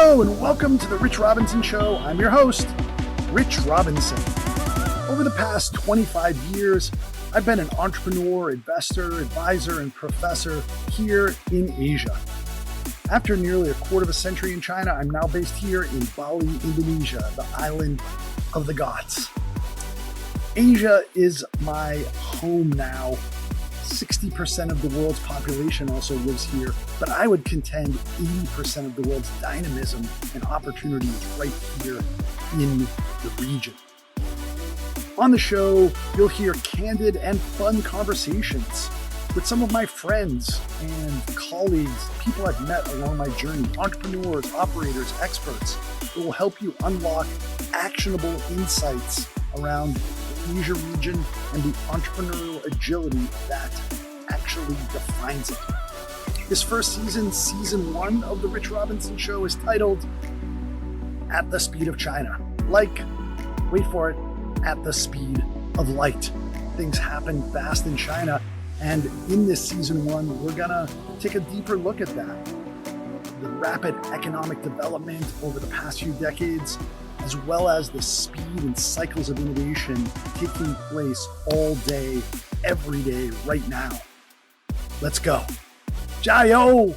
Hello and welcome to the Rich Robinson Show. I'm your host, Rich Robinson. Over the past 25 years, I've been an entrepreneur, investor, advisor, and professor here in Asia. After nearly a quarter of a century in China, I'm now based here in Bali, Indonesia, the island of the gods. Asia is my home now. 60% of the world's population also lives here, but I would contend 80% of the world's dynamism and opportunity is right here in the region. On the show, you'll hear candid and fun conversations with some of my friends and colleagues, people I've met along my journey, entrepreneurs, operators, experts, who will help you unlock actionable insights around the Asia region and the entrepreneurial agility that actually defines it. This first season, season 1 of the Rich Robinson Show, is titled At the Speed of China. Like, wait for it, at the speed of light. Things happen fast in China, and in this season 1, we're gonna take a deeper look at that. The rapid economic development over the past few decades, as well as the speed and cycles of innovation taking place all day, every day, right now. Let's go. Jiao!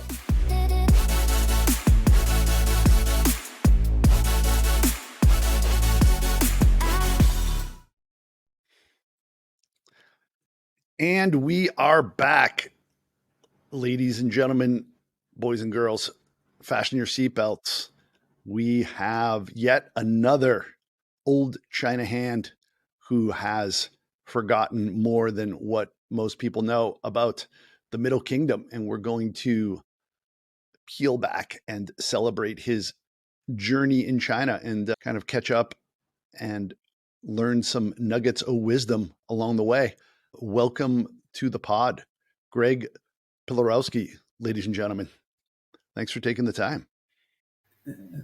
And we are back, ladies and gentlemen, boys and girls. Fasten your seatbelts. We have yet another old China hand who has forgotten more than what most people know about the Middle Kingdom. And we're going to peel back and celebrate his journey in China and kind of catch up and learn some nuggets of wisdom along the way. Welcome to the pod, Greg Pilarowski, ladies and gentlemen. Thanks for taking the time.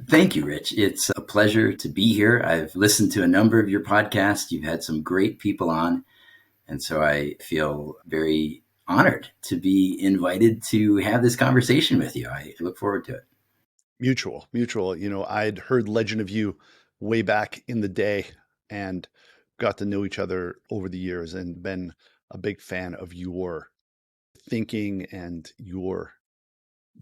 Thank you, Rich. It's a pleasure to be here. I've listened to a number of your podcasts. You've had some great people on. And so I feel very honored to be invited to have this conversation with you. I look forward to it. Mutual. You know, I'd heard legend of you way back in the day and got to know each other over the years and been a big fan of your thinking and your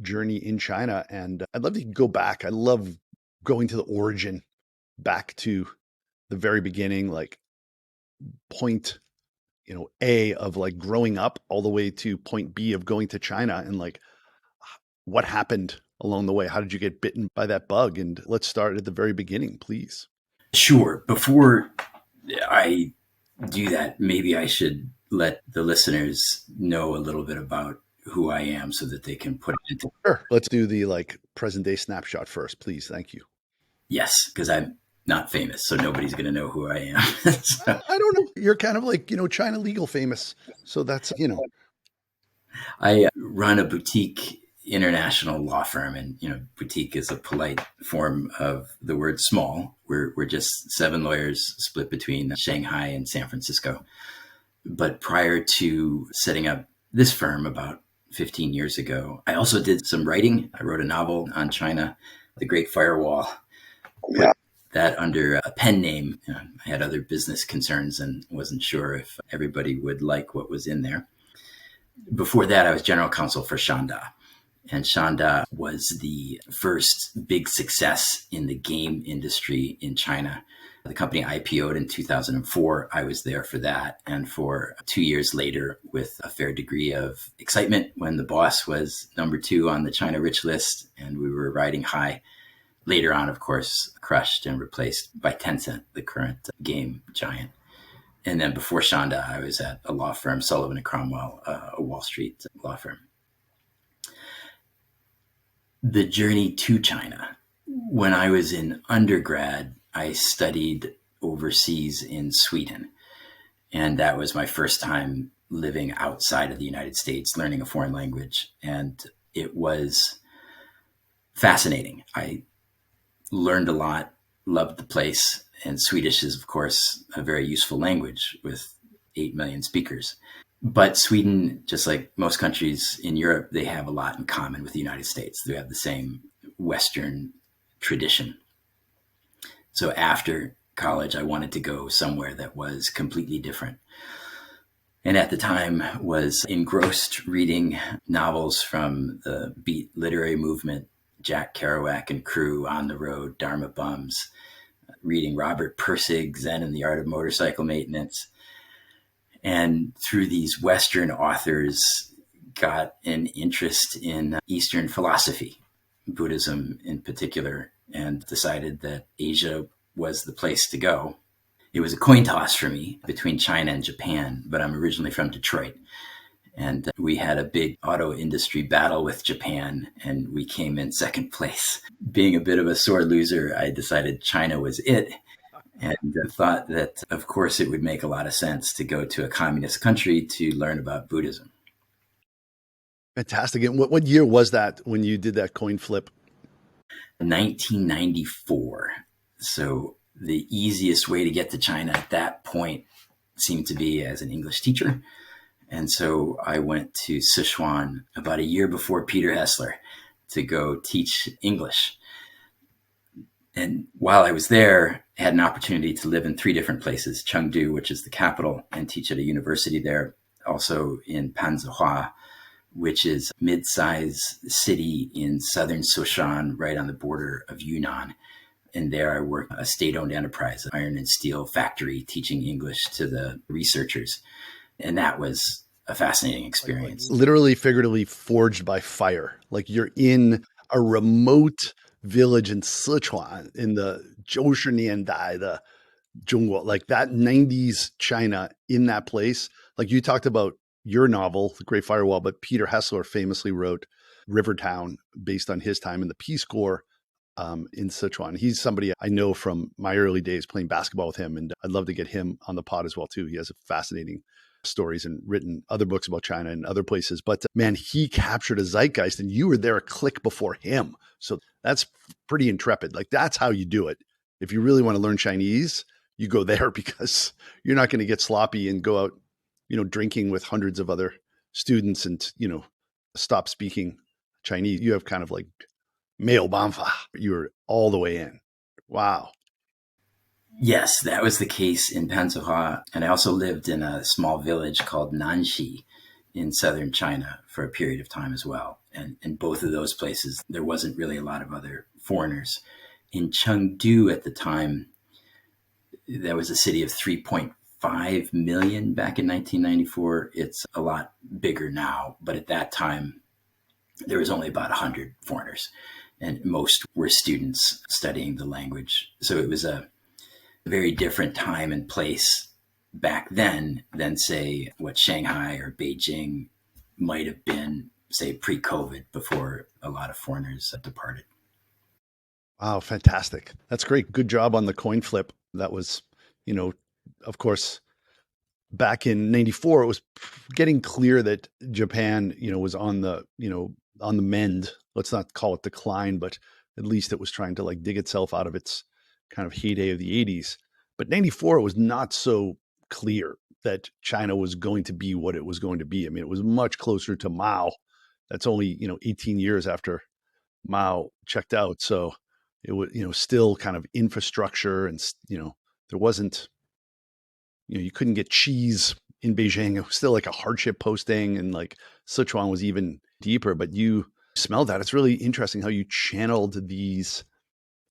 journey in China. And I'd love to go back. I love going to the origin, back to the very beginning, like point, A of like growing up all the way to point B of going to China, and like what happened along the way. How did you get bitten by that bug? And let's start at the very beginning, please. Sure. Before I do that, maybe I should let the listeners know a little bit about who I am so that they can put it into. Sure. Let's do the like present day snapshot first, please. Thank you. Yes, because I'm not famous, so nobody's going to know who I am. So. I don't know. You're kind of like, China legal famous. So that's, I run a boutique international law firm, and, boutique is a polite form of the word small. We're just 7 lawyers split between Shanghai and San Francisco. But prior to setting up this firm about 15 years ago, I also did some writing. I wrote a novel on China, The Great Firewall. Yeah. That under a pen name. I had other business concerns and wasn't sure if everybody would like what was in there. Before that, I was general counsel for Shanghai. And Shanghai was the first big success in the game industry in China. The company IPO'd in 2004. I was there for that. And for 2 years later, with a fair degree of excitement, when the boss was number 2 on the China Rich list and we were riding high. Later on, of course, crushed and replaced by Tencent, the current game giant. And then before Shanghai, I was at a law firm, Sullivan & Cromwell, a Wall Street law firm. The journey to China. When I was in undergrad, I studied overseas in Sweden. And that was my first time living outside of the United States, learning a foreign language. And it was fascinating. I learned a lot, loved the place. And Swedish is, of course, a very useful language with 8 million speakers. But Sweden, just like most countries in Europe, they have a lot in common with the United States. They have the same Western tradition. So after college, I wanted to go somewhere that was completely different. And at the time was engrossed reading novels from the beat literary movement, Jack Kerouac and crew, On the Road, Dharma Bums, reading Robert Pirsig, Zen and the Art of Motorcycle Maintenance. And through these Western authors, got an interest in Eastern philosophy, Buddhism in particular, and decided that Asia was the place to go. It was a coin toss for me between China and Japan, but I'm originally from Detroit. And we had a big auto industry battle with Japan, and we came in second place. Being a bit of a sore loser, I decided China was it, and thought that, of course, it would make a lot of sense to go to a communist country to learn about Buddhism. Fantastic. And what year was that when you did that coin flip? 1994. So the easiest way to get to China at that point seemed to be as an English teacher. And so I went to Sichuan about a year before Peter Hessler to go teach English. And while I was there, I had an opportunity to live in 3 different places: Chengdu, which is the capital, and teach at a university there. Also in Panzihua, which is a mid-sized city in southern Sichuan, right on the border of Yunnan. And there I worked a state-owned enterprise, iron and steel factory, teaching English to the researchers. And that was a fascinating experience. Like literally, figuratively forged by fire. Like you're in a remote village in Sichuan in the 90年代, the Zhongguo, like that 90s China in that place. Like you talked about your novel, The Great Firewall, but Peter Hessler famously wrote Rivertown based on his time in the Peace Corps in Sichuan. He's somebody I know from my early days playing basketball with him, and I'd love to get him on the pod as well too. He has fascinating stories and written other books about China and other places. But man, he captured a zeitgeist, and you were there a click before him. So that's pretty intrepid. Like that's how you do it. If you really want to learn Chinese, you go there because you're not going to get sloppy and go out, drinking with hundreds of other students and, stop speaking Chinese. You have kind of like Meo Banfa. You were all the way in. Wow. Yes, that was the case in Panzihua. And I also lived in a small village called Nanxi in southern China for a period of time as well. And in both of those places, there wasn't really a lot of other foreigners. In Chengdu at the time, that was a city of 3.5 million back in 1994. It's a lot bigger now, but at that time, there was only about 100 foreigners, and most were students studying the language. So it was a very different time and place back then than, say, what Shanghai or Beijing might have been, say, pre-COVID, before a lot of foreigners departed. Wow, fantastic. That's great. Good job on the coin flip. That was, of course, back in 94, it was getting clear that Japan, was on the mend. Let's not call it decline, but at least it was trying to like dig itself out of its kind of heyday of the 80s. But 94 was not so clear that China was going to be what it was going to be. I mean, it was much closer to Mao. That's only, 18 years after Mao checked out. So it was, still kind of infrastructure and, there wasn't, you couldn't get cheese in Beijing. It was still like a hardship posting, and like Sichuan was even deeper, but you smelled that. It's really interesting how you channeled these,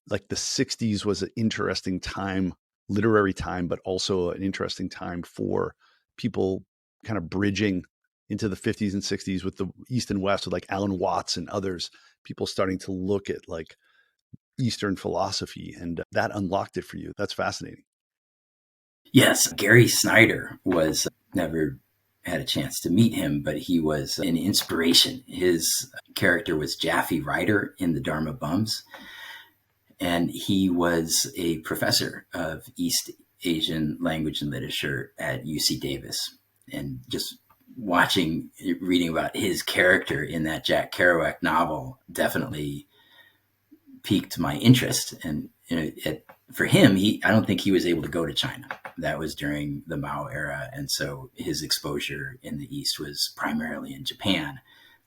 like the 60s was an interesting time, literary time, but also an interesting time for people kind of bridging into the 50s and 60s with the East and West, with like Alan Watts and others, people starting to look at like Eastern philosophy, and that unlocked it for you. That's fascinating. Yes, Gary Snyder was, never had a chance to meet him, but he was an inspiration. His character was Jaffe Ryder in the Dharma Bums, and he was a professor of East Asian language and literature at UC Davis. And just reading about his character in that Jack Kerouac novel definitely piqued my interest. And for him, I don't think he was able to go to China. That was during the Mao era, and so his exposure in the East was primarily in Japan.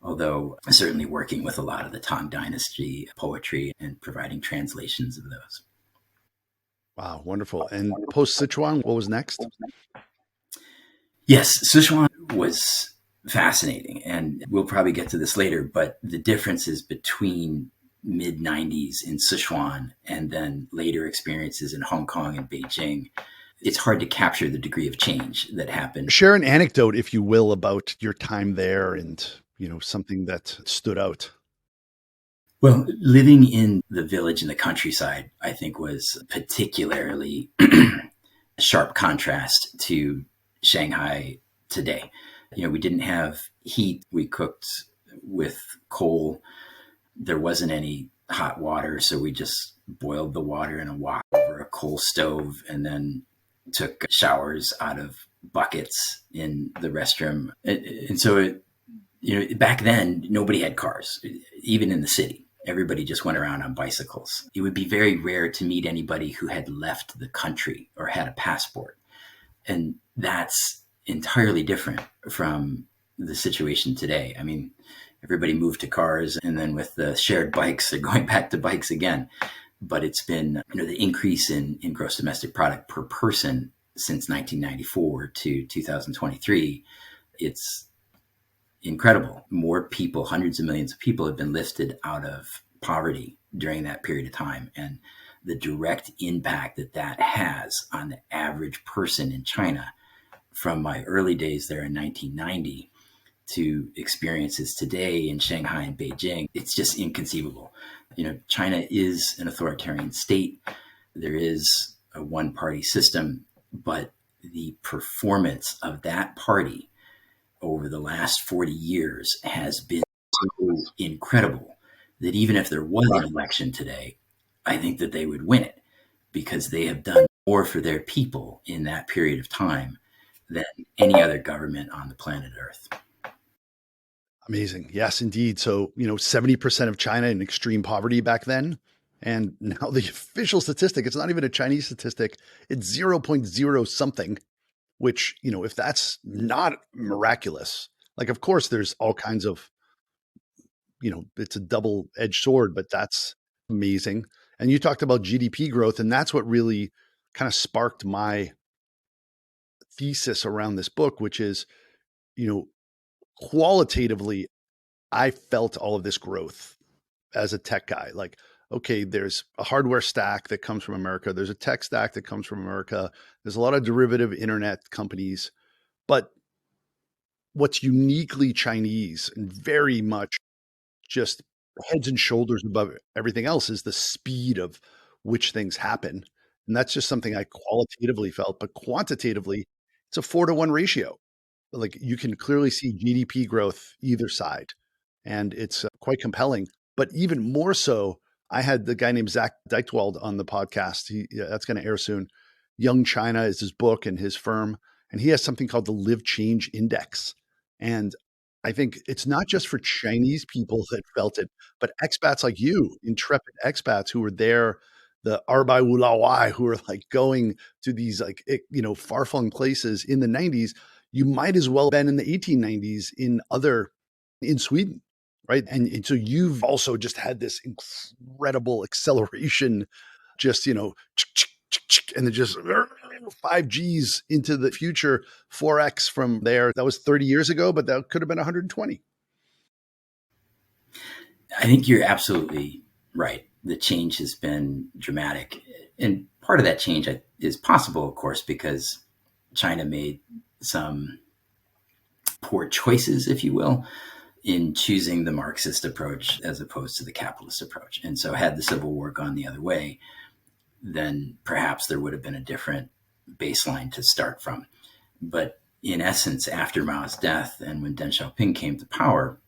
although certainly working with a lot of the Tang Dynasty poetry and providing translations of those. Wow, wonderful. And post Sichuan, what was next? Yes, Sichuan was fascinating, and we'll probably get to this later, but the differences between mid 90s in Sichuan and then later experiences in Hong Kong and Beijing, it's hard to capture the degree of change that happened. Share an anecdote, if you will, about your time there and, something that stood out. Well, living in the village in the countryside, I think, was particularly sharp contrast to Shanghai today. We didn't have heat. We cooked with coal. There wasn't any hot water, so we just boiled the water in a wok over a coal stove and then took showers out of buckets in the restroom. And so, back then, nobody had cars, even in the city. Everybody just went around on bicycles. It would be very rare to meet anybody who had left the country or had a passport. And that's entirely different from the situation today. I mean, everybody moved to cars, and then with the shared bikes, they're going back to bikes again. But it's been, the increase in gross domestic product per person since 1994 to 2023, it's incredible. More people, hundreds of millions of people have been lifted out of poverty during that period of time. And the direct impact that that has on the average person in China, from my early days there in 1990 to experiences today in Shanghai and Beijing, it's just inconceivable. China is an authoritarian state. There is a one-party system, but the performance of that party over the last 40 years has been so incredible that even if there was an election today, I think that they would win it, because they have done more for their people in that period of time than any other government on the planet Earth. Amazing. Yes, indeed. So, 70% of China in extreme poverty back then. And now the official statistic, it's not even a Chinese statistic, it's 0.0 something, which, if that's not miraculous, like, of course, there's all kinds of, it's a double edged sword, but that's amazing. And you talked about GDP growth, and that's what really kind of sparked my thesis around this book, which is, you know, qualitatively, I felt all of this growth as a tech guy. Like, okay, there's a hardware stack that comes from America. There's a tech stack that comes from America. There's a lot of derivative internet companies. But what's uniquely Chinese and very much just heads and shoulders above everything else is the speed of which things happen. And that's just something I qualitatively felt. But quantitatively, it's a 4-to-1 ratio. Like, you can clearly see GDP growth either side, and it's quite compelling. But even more so, I had the guy named Zach Deichtwald on the podcast. That's going to air soon. Young China is his book and his firm, and he has something called the Live Change Index. And I think it's not just for Chinese people that felt it, but expats like you, intrepid expats who were there, the Arbai Wulawai, who were like going to these like, far-flung places in the 90s. You might as well have been in the 1890s in Sweden, right? And so you've also just had this incredible acceleration, just, and then just 5Gs into the future, 4X from there. That was 30 years ago, but that could have been 120. I think you're absolutely right. The change has been dramatic. And part of that change is possible, of course, because China made some poor choices, if you will, in choosing the Marxist approach as opposed to the capitalist approach. And so had the Civil War gone the other way, then perhaps there would have been a different baseline to start from. But in essence, after Mao's death and when Deng Xiaoping came to power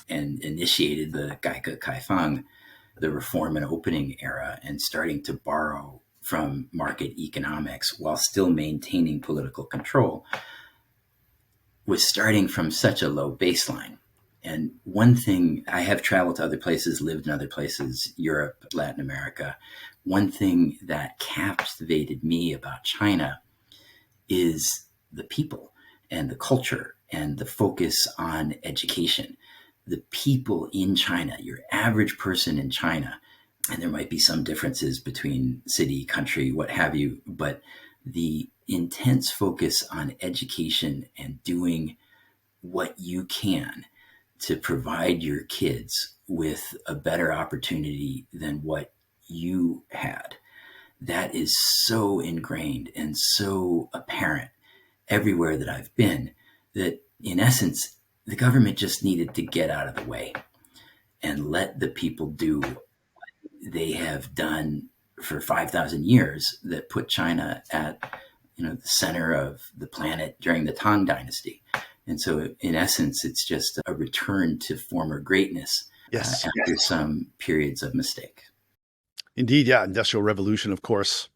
and initiated the Gaikai Kaifang, the reform and opening era, and starting to borrow from market economics while still maintaining political control, was starting from such a low baseline. And one thing, I have traveled to other places, lived in other places, Europe, Latin America. One thing that captivated me about China is the people. and the culture and the focus on education. The people in China, your average person in China, and there might be some differences between city, country, what have you, but the intense focus on education and doing what you can to provide your kids with a better opportunity than what you had. That is so ingrained and so apparent everywhere that I've been that, in essence, the government just needed to get out of the way and let the people do what they have done for 5,000 years that put China at the center of the planet during the Tang Dynasty. And so, in essence, it's just a return to former greatness Yes. after some periods of mistake. Indeed, yeah. Industrial Revolution, of course,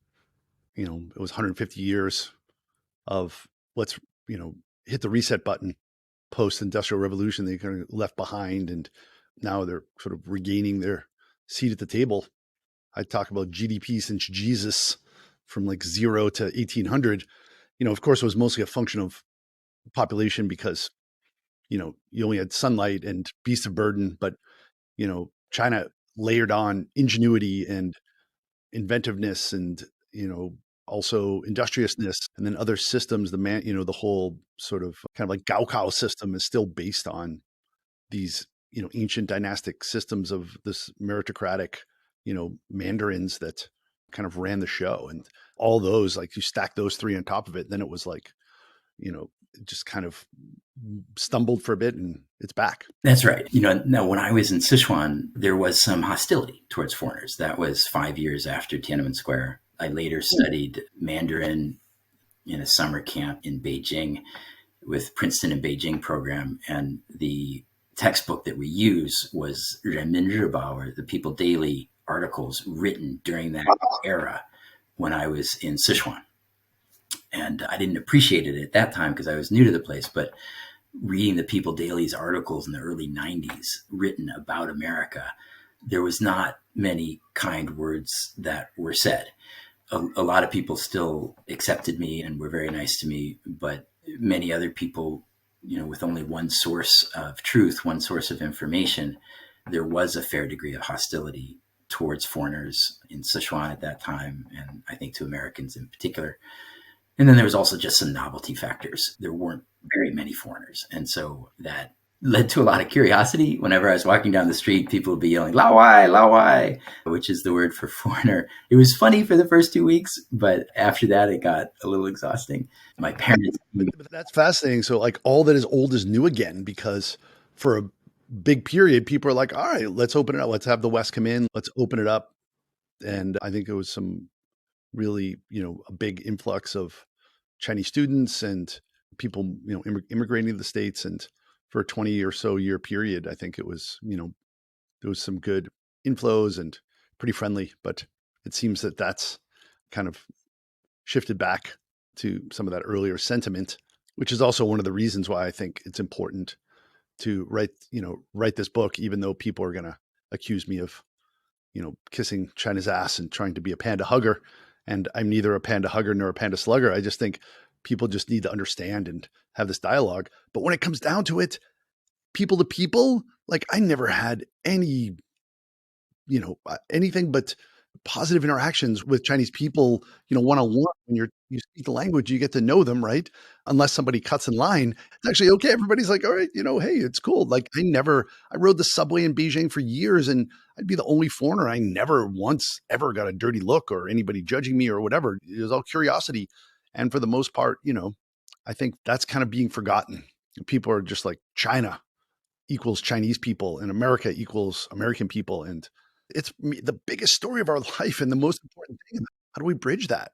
it was 150 years of let's, hit the reset button. Post-Industrial Revolution, they kind of left behind, and now they're sort of regaining their seat at the table. I talk about GDP since Jesus from like 0 to 1800. Of course, it was mostly a function of population because, you only had sunlight and beasts of burden, but, China layered on ingenuity and inventiveness and, also industriousness, and then other systems. The whole sort of kind of like Gaokao system is still based on these, ancient dynastic systems of this meritocratic, mandarins that kind of ran the show. And all those, like you stack those three on top of it, then it was like, it just kind of stumbled for a bit and it's back. That's right. Now when I was in Sichuan, there was some hostility towards foreigners. That was 5 years after Tiananmen Square. I later studied Mandarin in a summer camp in Beijing with Princeton and Beijing program. And the textbook that we use was Renmin Zhibao, or the People Daily articles written during that era when I was in Sichuan. And I didn't appreciate it at that time because I was new to the place, but reading the People Daily's articles in the early 90s written about America, there was not many kind words that were said. A lot of people still accepted me and were very nice to me, but many other people, with only one source of truth, one source of information, there was a fair degree of hostility towards foreigners in Sichuan at that time, and I think to Americans in particular. And then there was also just some novelty factors. There weren't very many foreigners. And so that led to a lot of curiosity. Whenever I was walking down the street, people would be yelling, "Lao Wai, Lao Wai," which is the word for foreigner. It was funny for the first 2 weeks, but after that, it got a little exhausting. My parents. But that's fascinating. So, like, all that is old is new again, because for a big period, people are like, all right, let's open it up. Let's have the West come in. Let's open it up. And I think it was some really, a big influx of Chinese students and people, immigrating to the States. And for a 20 or so year period, I think it was, there was some good inflows and pretty friendly, but it seems that that's kind of shifted back to some of that earlier sentiment, which is also one of the reasons why I think it's important to write this book, even though people are going to accuse me of, kissing China's ass and trying to be a panda hugger. And I'm neither a panda hugger nor a panda slugger. I just think people just need to understand and have this dialogue. But when it comes down to it, people to people, like, I never had any, anything but positive interactions with Chinese people, one-on-one. When you speak the language, you get to know them, right? Unless somebody cuts in line, it's actually okay. Everybody's like, all right, hey, it's cool. Like, I rode the subway in Beijing for years, and I'd be the only foreigner. I never once ever got a dirty look or anybody judging me or whatever. It was all curiosity. And for the most part, I think that's kind of being forgotten. People are just like, China equals Chinese people and America equals American people. And it's the biggest story of our life and the most important thing. How do we bridge that?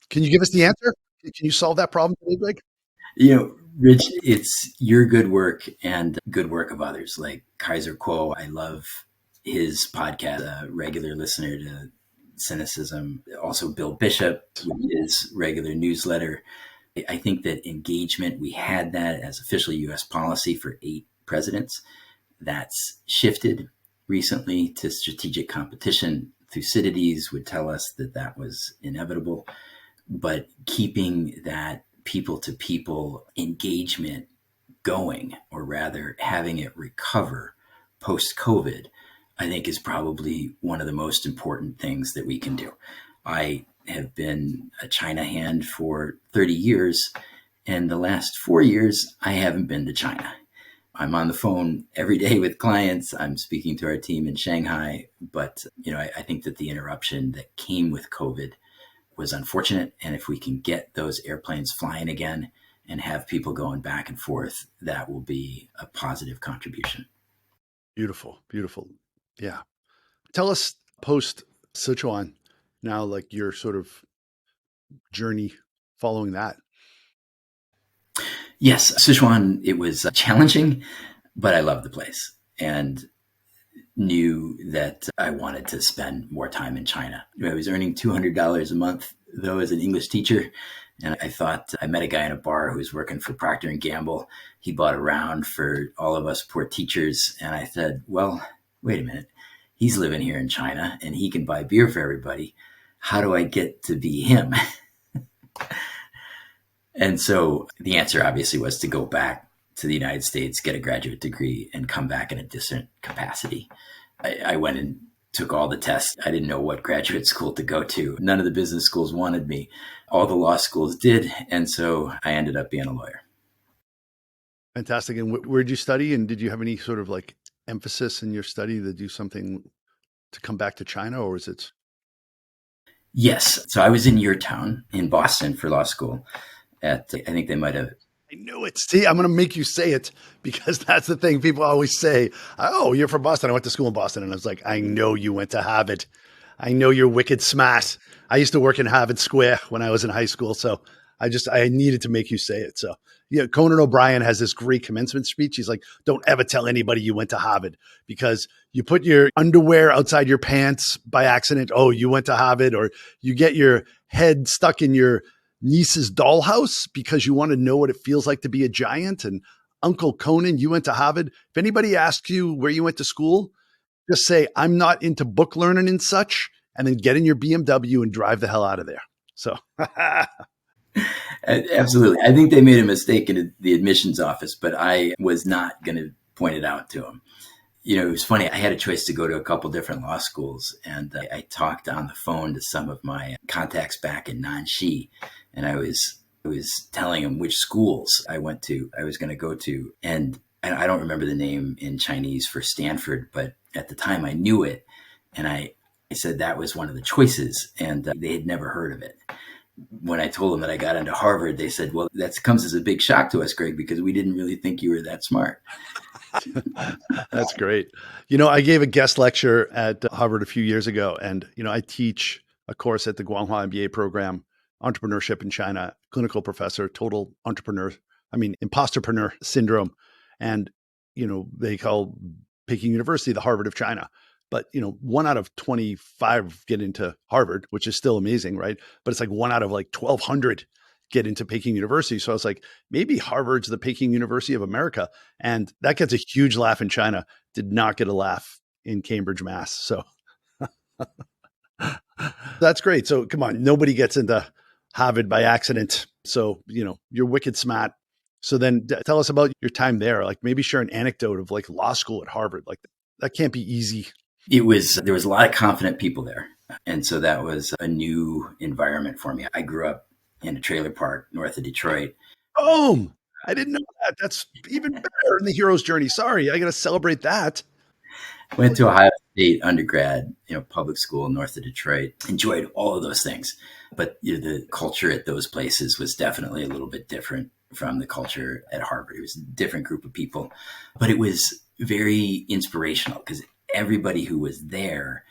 Can you give us the answer? Can you solve that problem today, Greg? Rich, it's your good work and good work of others like Kaiser Kuo. I love his podcast, a regular listener to Cynicism. Also, Bill Bishop with his regular newsletter. I think that engagement, we had that as official U.S. policy for 8 presidents. That's shifted recently to strategic competition. Thucydides would tell us that that was inevitable. But keeping that people to people engagement going, or rather having it recover post COVID, I think is probably one of the most important things that we can do. I have been a China hand for 30 years, and the last 4 years, I haven't been to China. I'm on the phone every day with clients. I'm speaking to our team in Shanghai, but I think that the interruption that came with COVID was unfortunate. And if we can get those airplanes flying again and have people going back and forth, that will be a positive contribution. Beautiful, beautiful. Yeah. Tell us post Sichuan now, like your sort of journey following that. Yes, Sichuan, it was challenging, but I loved the place and knew that I wanted to spend more time in China. I was earning $200 a month, though, as an English teacher. And I thought, I met a guy in a bar who was working for Procter & Gamble. He bought a round for all of us poor teachers. And I said, well, wait a minute. He's living here in China and he can buy beer for everybody. How do I get to be him? And so the answer obviously was to go back to the United States, get a graduate degree, and come back in a different capacity. I went and took all the tests. I didn't know what graduate school to go to. None of the business schools wanted me. All the law schools did. And so I ended up being a lawyer. Fantastic. And where did you study? And did you have any sort of like emphasis in your study to do something to come back to China, or is it? Yes. So I was in your town in Boston for law school. I think they might have. I knew it. See, I'm going to make you say it because that's the thing people always say. Oh, you're from Boston. I went to school in Boston. And I was like, I know you went to Harvard. I know you're wicked smart. I used to work in Harvard Square when I was in high school. So I needed to make you say it. So, Conan O'Brien has this great commencement speech. He's like, don't ever tell anybody you went to Harvard because you put your underwear outside your pants by accident. Oh, you went to Harvard, or you get your head stuck in your niece's dollhouse because you want to know what it feels like to be a giant. And Uncle Conan, you went to Harvard. If anybody asks you where you went to school, just say, I'm not into book learning and such, and then get in your BMW and drive the hell out of there. So Absolutely. I think they made a mistake in the admissions office, but I was not going to point it out to them. It was funny. I had a choice to go to a couple different law schools, and I talked on the phone to some of my contacts back in Nanxi, and I was telling them which schools I was going to go to, and I don't remember the name in Chinese for Stanford, but at the time I knew it, and I said that was one of the choices, and they had never heard of it. When I told them that I got into Harvard, they said, well, that comes as a big shock to us, Greg, because we didn't really think you were that smart. That's great. I gave a guest lecture at Harvard a few years ago, and, I teach a course at the Guanghua MBA program, Entrepreneurship in China, clinical professor, total imposterpreneur syndrome. And, they call Peking University the Harvard of China. But, 1 out of 25 get into Harvard, which is still amazing, right? But it's like 1 out of like 1,200 get into Peking University. So I was like, maybe Harvard's the Peking University of America. And that gets a huge laugh in China. Did not get a laugh in Cambridge, Mass. So that's great. So come on, nobody gets into Harvard by accident. So, you're wicked smart. So then tell us about your time there. Like maybe share an anecdote of like law school at Harvard. Like that can't be easy. There was a lot of confident people there. And so that was a new environment for me. I grew up in a trailer park north of Detroit. Boom! I didn't know that. That's even better in the hero's journey. Sorry, I got to celebrate that. Went to Ohio State undergrad, public school north of Detroit. Enjoyed all of those things. But the culture at those places was definitely a little bit different from the culture at Harvard. It was a different group of people. But it was very inspirational because everybody who was there,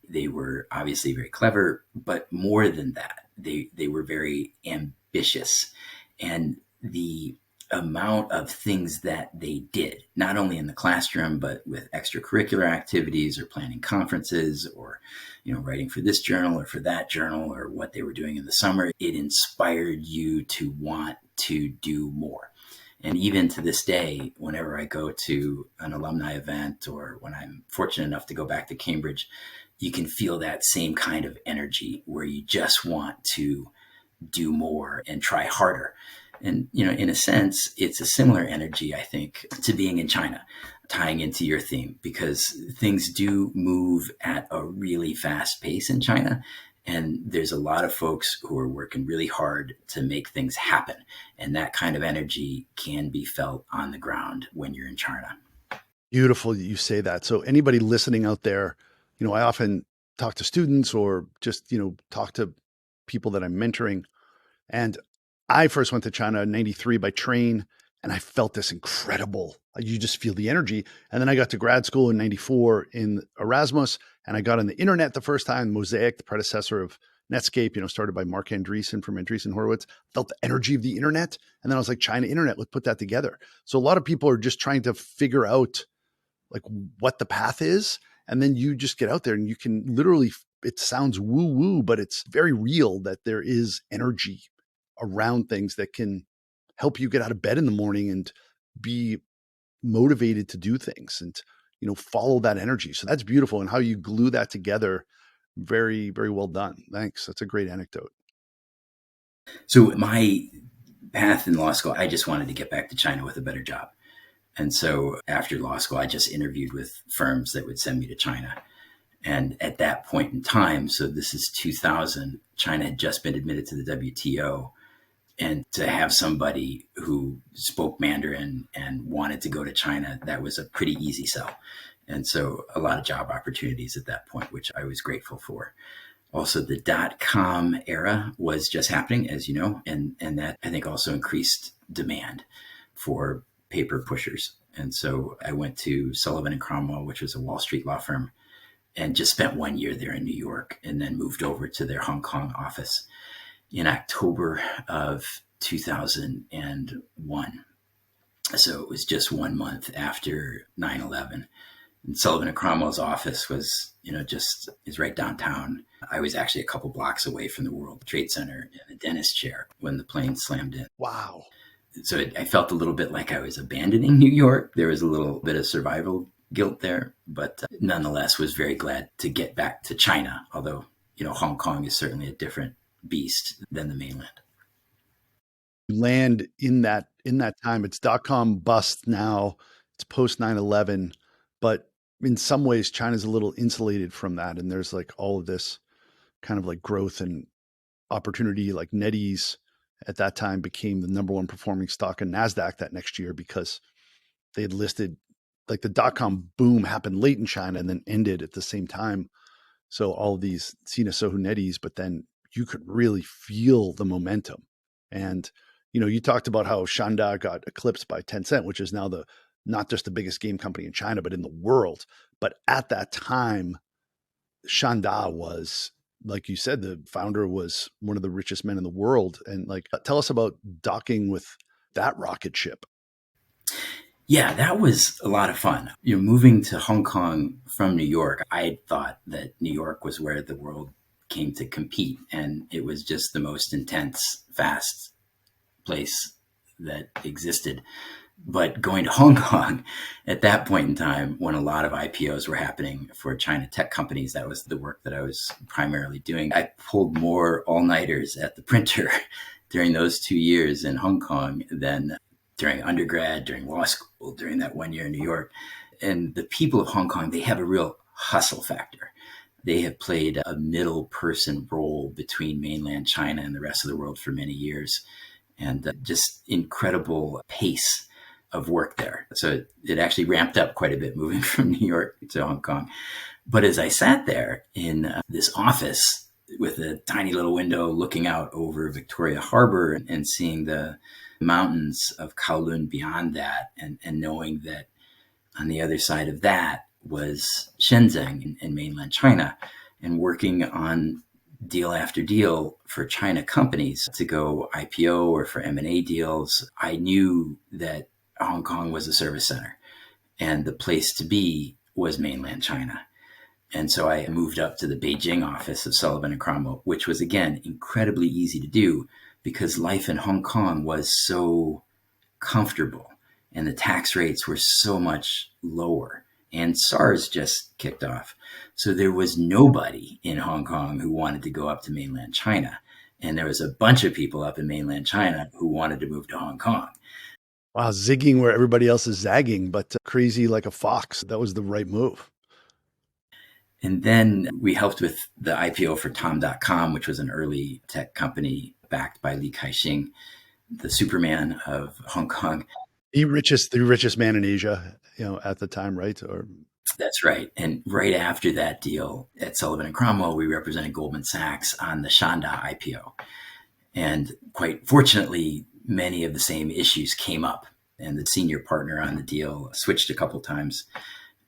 they were obviously very clever, but more than that, they were very ambitious. And the amount of things that they did, not only in the classroom, but with extracurricular activities or planning conferences or, writing for this journal or for that journal or what they were doing in the summer, it inspired you to want to do more. And even to this day, whenever I go to an alumni event or when I'm fortunate enough to go back to Cambridge, you can feel that same kind of energy where you just want to do more and try harder. And, in a sense, it's a similar energy, I think, to being in China, tying into your theme, because things do move at a really fast pace in China. And there's a lot of folks who are working really hard to make things happen. And that kind of energy can be felt on the ground when you're in China. Beautiful that you say that. So anybody listening out there, I often talk to students or just, talk to people that I'm mentoring. And I first went to China in 93 by train, and I felt this incredible, you just feel the energy. And then I got to grad school in 94 in Erasmus, and I got on the internet the first time, Mosaic, the predecessor of Netscape, started by Mark Andreessen from Andreessen Horowitz, felt the energy of the internet. And then I was like, China internet, let's put that together. So a lot of people are just trying to figure out like what the path is. And then you just get out there and you can literally, it sounds woo woo, but it's very real that there is energy around things that can help you get out of bed in the morning and be motivated to do things and, follow that energy. So that's beautiful. And how you glue that together. Very, very well done. Thanks. That's a great anecdote. So my path in law school, I just wanted to get back to China with a better job. And so after law school, I just interviewed with firms that would send me to China. And at that point in time, so this is 2000, China had just been admitted to the WTO. And to have somebody who spoke Mandarin and wanted to go to China, that was a pretty easy sell. And so a lot of job opportunities at that point, which I was grateful for. Also, the .com era was just happening, as you know, and that I think also increased demand for paper pushers. And so I went to Sullivan and Cromwell, which was a Wall Street law firm, and just spent 1 year there in New York, and then moved over to their Hong Kong office in October of 2001. So it was just 1 month after 9/11. And Sullivan and Cromwell's office was, just is right downtown. I was actually a couple blocks away from the World Trade Center in a dentist chair when the plane slammed in. Wow. So I felt a little bit like I was abandoning New York. There was a little bit of survival guilt there, but nonetheless was very glad to get back to China. Although, Hong Kong is certainly a different beast than the mainland. You land in that time. It's .com bust now. It's post 9/11, but in some ways China's a little insulated from that, and there's like all of this kind of like growth and opportunity. Like NetEase at that time became the number one performing stock in NASDAQ that next year because they had listed, like, the .com boom happened late in China and then ended at the same time. So all of these Sina Sohu NetEase, but then you could really feel the momentum. And, you talked about how Shanda got eclipsed by Tencent, which is now not just the biggest game company in China, but in the world. But at that time, Shanda was, like you said, the founder was one of the richest men in the world. And like, tell us about docking with that rocket ship. Yeah, that was a lot of fun. Moving to Hong Kong from New York, I thought that New York was where the world came to compete. And it was just the most intense, fast place that existed. But going to Hong Kong at that point in time, when a lot of IPOs were happening for China tech companies, that was the work that I was primarily doing. I pulled more all-nighters at the printer during those 2 years in Hong Kong than during undergrad, during law school, during that 1 year in New York. And the people of Hong Kong, they have a real hustle factor. They have played a middle person role between mainland China and the rest of the world for many years. And just incredible pace of work there. So it actually ramped up quite a bit moving from New York to Hong Kong. But as I sat there in this office with a tiny little window looking out over Victoria Harbor and seeing the mountains of Kowloon beyond that, and knowing that on the other side of that was Shenzhen in mainland China, and working on deal after deal for China companies to go IPO or for M&A deals, I knew that Hong Kong was a service center and the place to be was mainland China. And so I moved up to the Beijing office of Sullivan and Cromwell, which was, again, incredibly easy to do because life in Hong Kong was so comfortable and the tax rates were so much lower. And SARS just kicked off. So there was nobody in Hong Kong who wanted to go up to mainland China. And there was a bunch of people up in mainland China who wanted to move to Hong Kong. Wow, zigging where everybody else is zagging, but crazy like a fox. That was the right move. And then we helped with the IPO for Tom.com, which was an early tech company backed by Li Ka-shing, the Superman of Hong Kong. The richest man in Asia, at the time, right? Or That's right. And right after that deal at Sullivan and Cromwell, we represented Goldman Sachs on the Shanda IPO. And quite fortunately, many of the same issues came up. And the senior partner on the deal switched a couple times.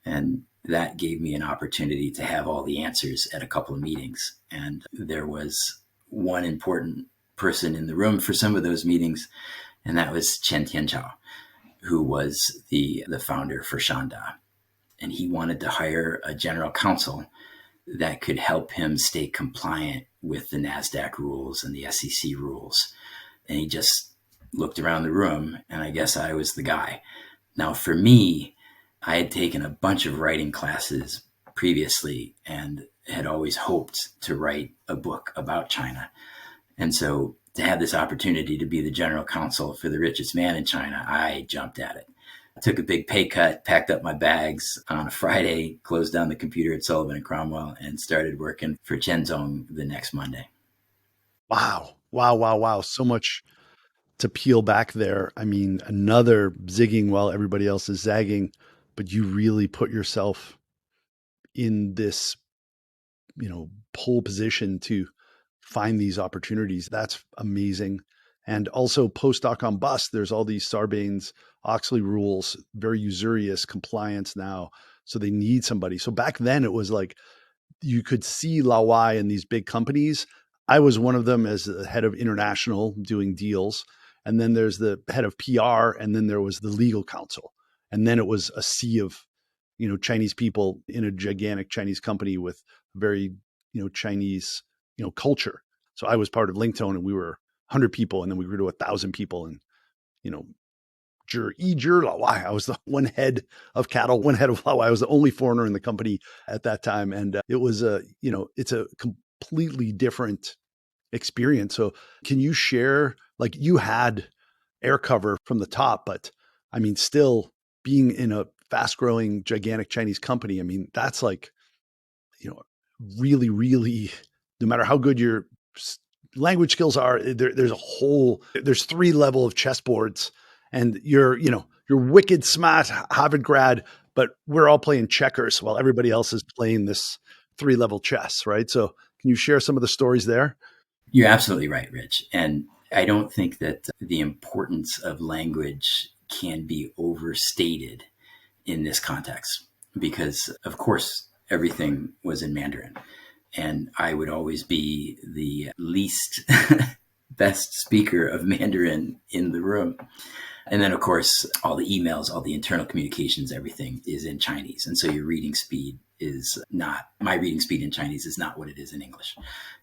And that gave me an opportunity to have all the answers at a couple of meetings. And there was one important person in the room for some of those meetings, and that was Chen Tianchao, who was the founder for Shanda. And he wanted to hire a general counsel that could help him stay compliant with the NASDAQ rules and the SEC rules. And he just looked around the room, and I guess I was the guy. Now, for me, I had taken a bunch of writing classes previously and had always hoped to write a book about China. And so to have this opportunity to be the general counsel for the richest man in China, I jumped at it. I took a big pay cut, packed up my bags on a Friday, closed down the computer at Sullivan and Cromwell, and started working for Chen Zong the next Monday. wow, wow, wow, wow. So much to peel back there. I mean, another zigging while everybody else is zagging, but you really put yourself in this, pole position to find these opportunities. That's amazing. And also post.com bust, there's all these Sarbanes Oxley rules, very usurious compliance now. So they need somebody. So back then it was like you could see Lawai in these big companies. I was one of them as the head of international doing deals. And then there's the head of PR, and then there was the legal counsel. And then it was a sea of, Chinese people in a gigantic Chinese company with very, Chinese, culture. So I was part of Linktone, and we were 100 people, and then we grew to 1,000 people. And, you know, Lawai. I was the one head of cattle, one head of Lawai. I was the only foreigner in the company at that time. And it was it's a completely different experience. So can you share, like, you had air cover from the top, but I mean, still being in a fast growing, gigantic Chinese company, I mean, that's like, really, really, no matter how good your language skills are, there's 3 level of chessboards, and you're wicked smart Harvard grad, but we're all playing checkers while everybody else is playing this 3 level chess, right? So can you share some of the stories there? You're absolutely right, Rich. And I don't think that the importance of language can be overstated in this context because, of course, everything was in Mandarin. And I would always be the least best speaker of Mandarin in the room. And then, of course, all the emails, all the internal communications, everything is in Chinese. And so your reading speed is not, my reading speed in Chinese is not what it is in English.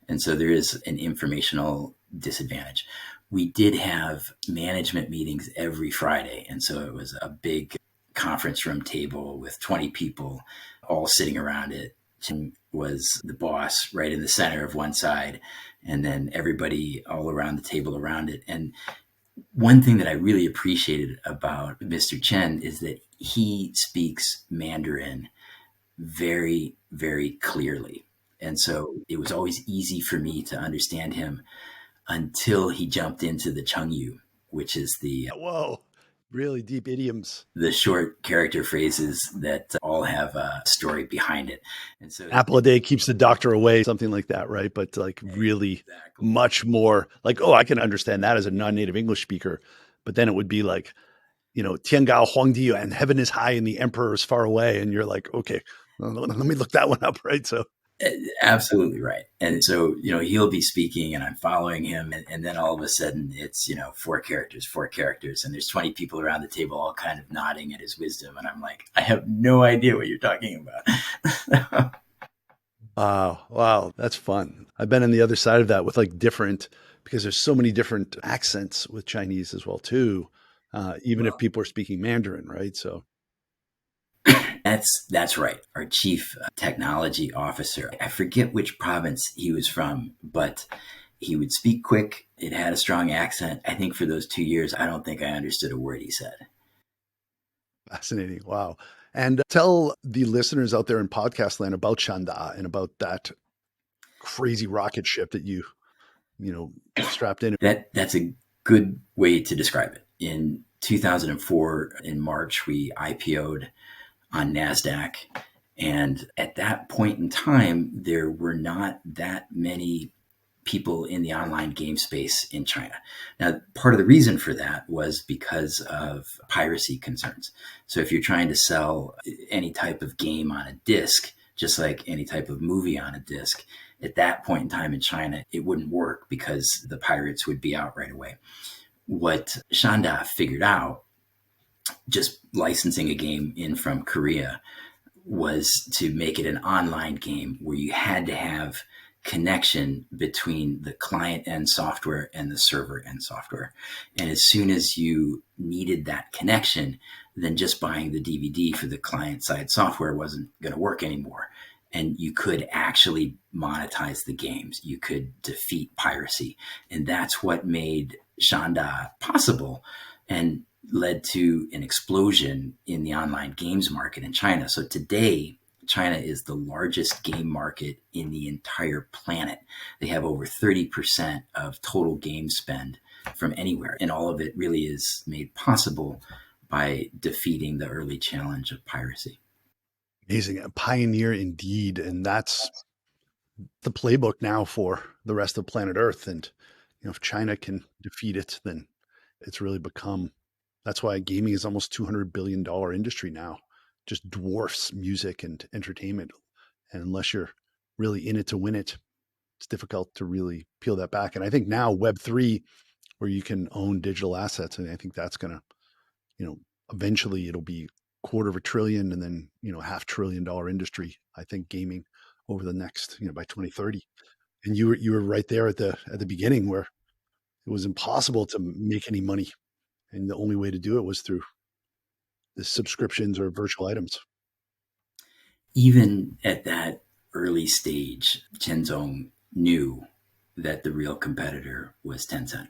And so there is an informational disadvantage. We did have management meetings every Friday. And so it was a big conference room table with 20 people all sitting around it. Chen was the boss right in the center of one side, and then everybody all around the table around it. And one thing that I really appreciated about Mr. Chen is that he speaks Mandarin very, very clearly. And so it was always easy for me to understand him until he jumped into the Chengyu, which is Whoa, really deep idioms. the short character phrases that all have a story behind it. And so Apple a day keeps the doctor away, something like that, right? But like really exactly. much more like, oh, I can understand that as a non-native English speaker. But then it would be like, Tiangao Huangdi and heaven is high and the emperor is far away. And you're like, okay, let me look that one up, right? So Absolutely right. And so, he'll be speaking and I'm following him. And then all of a sudden it's, 4 characters. And there's 20 people around the table all kind of nodding at his wisdom. And I'm like, I have no idea what you're talking about. wow, that's fun. I've been on the other side of that with like different, because there's so many different accents with Chinese as well too. Even if Well, people are speaking Mandarin, right? So that's right. Our chief technology officer, I forget which province he was from, but He would speak quick. It had a strong accent. I think for those 2 years, I don't think I understood a word he said. Fascinating. Wow. And tell the listeners out there in podcast land about Shanda and about that crazy rocket ship that you know, strapped in. That's a good way to describe it. In 2004, in March, we IPO'd on NASDAQ. And at that point in time, there were not that many people in the online game space in China. Now, part of the reason for that was because of piracy concerns. So if you're trying to sell any type of game on a disc, just like any type of movie on a disc, at that point in time in China, it wouldn't work because the pirates would be out right away. What Shanda figured out, just licensing a game in from Korea, was to make it an online game where you had to have connection between the client end software and the server end software. And as soon as you needed that connection, then just buying the DVD for the client side software wasn't going to work anymore. And you could actually monetize the games. You could defeat piracy. And that's what made Shanda possible and led to an explosion in the online games market in China. So today, China is the largest game market in the entire planet. They have over 30% of total game spend from anywhere. And all of it really is made possible by defeating the early challenge of piracy. Amazing. A pioneer indeed. And that's the playbook now for the rest of planet Earth. And, if China can defeat it, then it's really become, that's why gaming is almost $200 billion industry now, just dwarfs music and entertainment. And unless you're really in it to win it, it's difficult to really peel that back. And I think now Web3, where you can own digital assets, and I think that's going to, eventually it'll be $250 billion and then, $500 billion industry, I think, gaming over the next, by 2030. And you were right there at the beginning where it was impossible to make any money. And the only way to do it was through the subscriptions or virtual items. Even at that early stage, Chen Zong knew that the real competitor was Tencent.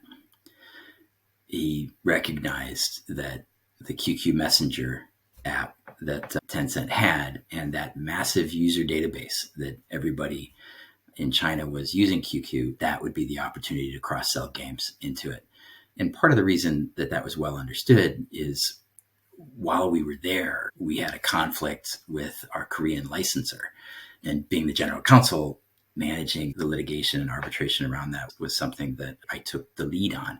He recognized that the QQ Messenger app that Tencent had and that massive user database that everybody in China was using QQ, that would be the opportunity to cross-sell games into it. And part of the reason that that was well understood is while we were there, we had a conflict with our Korean licensor. And being the general counsel, managing the litigation and arbitration around that was something that I took the lead on.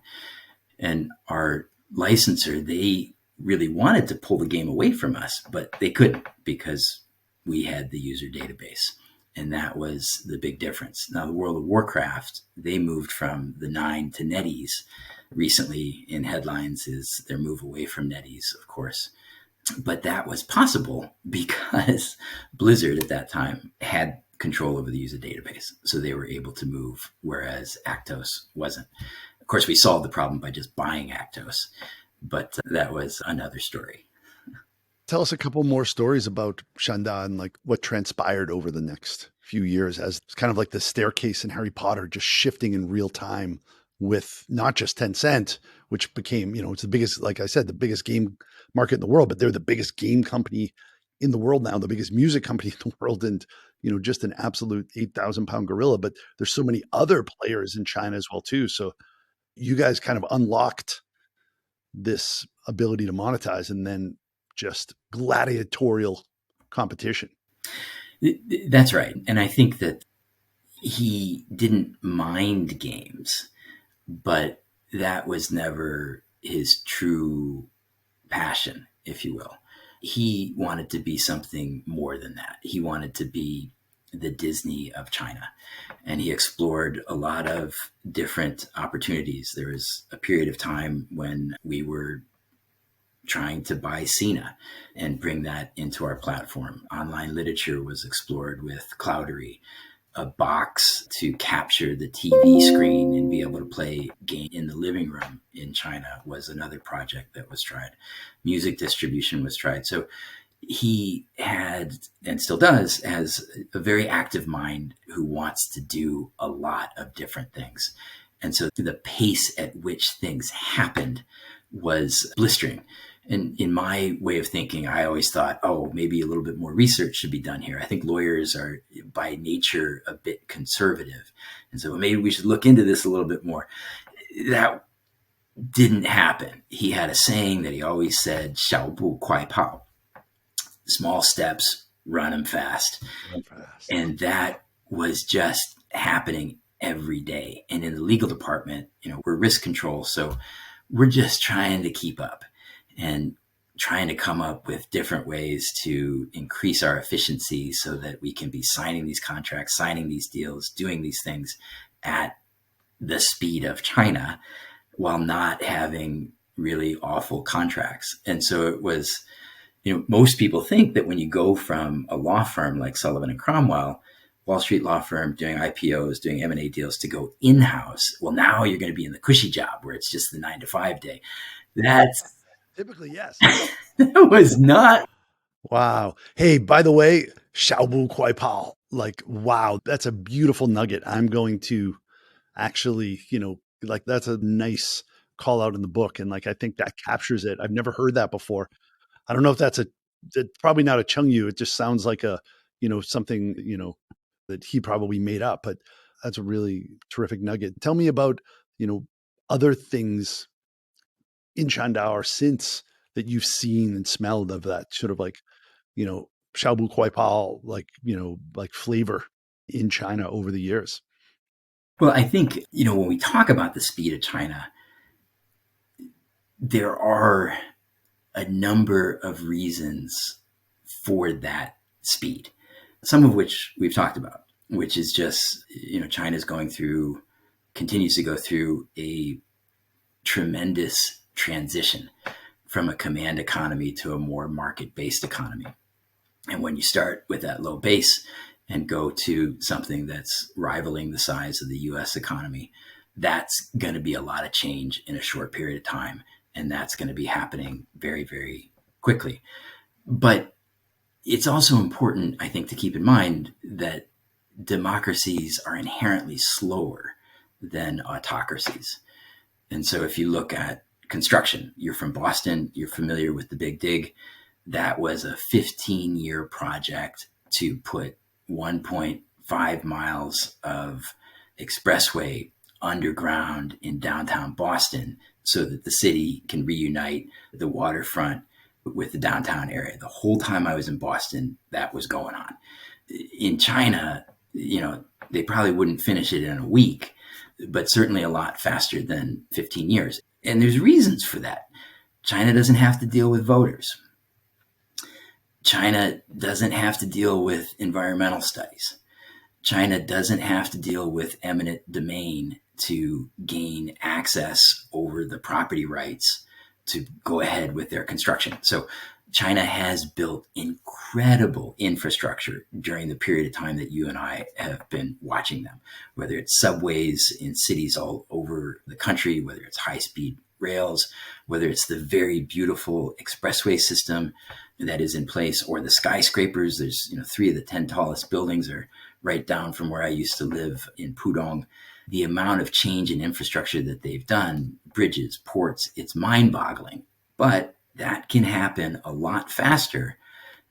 And our licensor, they really wanted to pull the game away from us, but they couldn't because we had the user database. And that was the big difference. Now, the World of Warcraft, they moved from the 9 to NetEase. Recently in headlines is their move away from NetEase, of course. But that was possible because Blizzard at that time had control over the user database. So they were able to move, whereas Actos wasn't. Of course, we solved the problem by just buying Actos, but that was another story. Tell us a couple more stories about Shanda and like what transpired over the next few years as it's kind of like the staircase in Harry Potter, just shifting in real time with not just Tencent, which became, it's the biggest, like I said, the biggest game market in the world, but they're the biggest game company in the world now, the biggest music company in the world, and, just an absolute 8,000-pound gorilla. But there's so many other players in China as well, too. So you guys kind of unlocked this ability to monetize and then just gladiatorial competition. That's right. And I think that he didn't mind games, but that was never his true passion, if you will. He wanted to be something more than that. He wanted to be the Disney of China. And he explored a lot of different opportunities. There was a period of time when we were trying to buy Sina and bring that into our platform. Online literature was explored with Cloudery. A box to capture the TV screen and be able to play game in the living room in China was another project that was tried. Music distribution was tried. So he had, and still does, has a very active mind who wants to do a lot of different things. And so the pace at which things happened was blistering. And in my way of thinking, I always thought, oh, maybe a little bit more research should be done here. I think lawyers are by nature a bit conservative. And so maybe we should look into this a little bit more. That didn't happen. He had a saying that he always said, 小步快跑, small steps, run them fast. Run fast. And that was just happening every day. And in the legal department, we're risk control. So we're just trying to keep up and trying to come up with different ways to increase our efficiency so that we can be signing these contracts, signing these deals, doing these things at the speed of China while not having really awful contracts. And so it was, most people think that when you go from a law firm like Sullivan and Cromwell, Wall Street law firm doing IPOs, doing M&A deals, to go in-house, well, now you're going to be in the cushy job where it's just the 9 to 5 day. That's Typically, yes. that was not. Wow. Hey, by the way, 小步快跑. Like, wow, that's a beautiful nugget. I'm going to actually, like that's a nice call out in the book. And like, I think that captures it. I've never heard that before. I don't know if that's probably not a Chengyu. It just sounds like something, that he probably made up, but that's a really terrific nugget. Tell me about, other things in Shandao since that you've seen and smelled of that sort of like, Xiaobu Kuaipao, like, like flavor in China over the years. Well, I think, when we talk about the speed of China, there are a number of reasons for that speed, some of which we've talked about, which is just, China's continues to go through a tremendous transition from a command economy to a more market-based economy. And when you start with that low base and go to something that's rivaling the size of the US economy, that's going to be a lot of change in a short period of time. And that's going to be happening very, very quickly. But it's also important, I think, to keep in mind that democracies are inherently slower than autocracies. And so if you look at construction, you're from Boston, you're familiar with the Big Dig. That was a 15-year project to put 1.5 miles of expressway underground in downtown Boston so that the city can reunite the waterfront with the downtown area. The whole time I was in Boston, that was going on. In China, they probably wouldn't finish it in a week, but certainly a lot faster than 15 years. And there's reasons for that. China doesn't have to deal with voters. China doesn't have to deal with environmental studies. China doesn't have to deal with eminent domain to gain access over the property rights to go ahead with their construction. So China has built incredible infrastructure during the period of time that you and I have been watching them, whether it's subways in cities all over the country, whether it's high-speed rails, whether it's the very beautiful expressway system that is in place, or the skyscrapers. There's 3 of the 10 tallest buildings are right down from where I used to live in Pudong. The amount of change in infrastructure that they've done, bridges, ports, it's mind-boggling. But that can happen a lot faster